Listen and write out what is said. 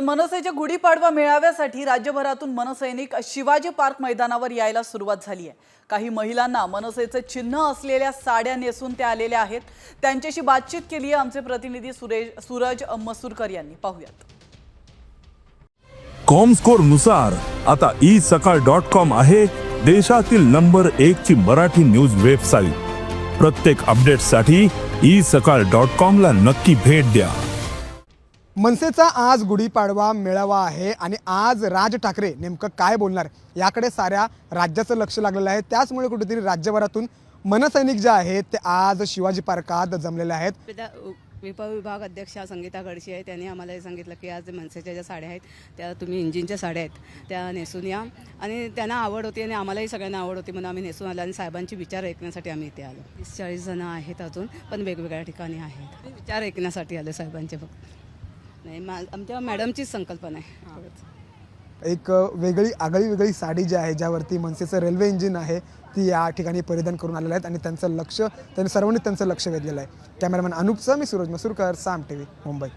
मनसेच्या गुढीपाडवा मेळाव्यासाठी राज्यभरातून मनसैनिक शिवाजी पार्क मैदानावर यायला सुरुवात झाली आहे। काही महिलांना मनसेचे चिन्ह असलेल्या साड्या नेसून ते आलेल्या आहेत। त्यांच्याशी बातचीत केली आहे आमचे प्रतिनिधी सूरज मसूरकर यांनी। पाहूयात। कॉमस्कोर नुसार आता isakal.com आहे देशातील नंबर 1 ची मराठी न्यूज वेबसाईट। प्रत्येक अपडेटसाठी isakal.com ला नक्की भेट द्या। मनसेचा आज गुढीपाडवा मेळावा आहे आणि आज राज ठाकरे नेमकं काय बोलणार याकडे साऱ्या राज्याचं लक्ष लागलेलं आहे। त्याचमुळे कुठेतरी राज्यभरातून मनसैनिक जे आहेत ते आज शिवाजी पार्कात जमलेले आहेत। विभाग अध्यक्षा संगीता गडशी आहे, त्यांनी आम्हाला हे सांगितलं की आज मनसेच्या ज्या साड्या आहेत त्या तुम्ही इंजिनच्या साड्या आहेत त्या नेसून या आणि त्यांना आवड होती आणि आम्हालाही सगळ्यांना आवड होती म्हणून आम्ही नेसून आलो आणि साहेबांची विचार ऐकण्यासाठी आम्ही इथे आलो। 40 जण आहेत अजून, पण वेगवेगळ्या ठिकाणी आहेत। विचार ऐकण्यासाठी आले साहेबांचे फक्त। नाही, आमच्या मॅडमचीच संकल्पना आहे। एक वेगळी वेगळी साडी जी आहे ज्यावरती मनसेचं रेल्वे इंजिन आहे ती या ठिकाणी परिधान करून आलेले आहेत आणि त्यांचं लक्ष त्यांनी सर्वांनी त्यांचं लक्ष वेधलेलं आहे। कॅमेरामॅन अनुपचा मी सूरज मसूरकर, साम टीव्ही, मुंबई।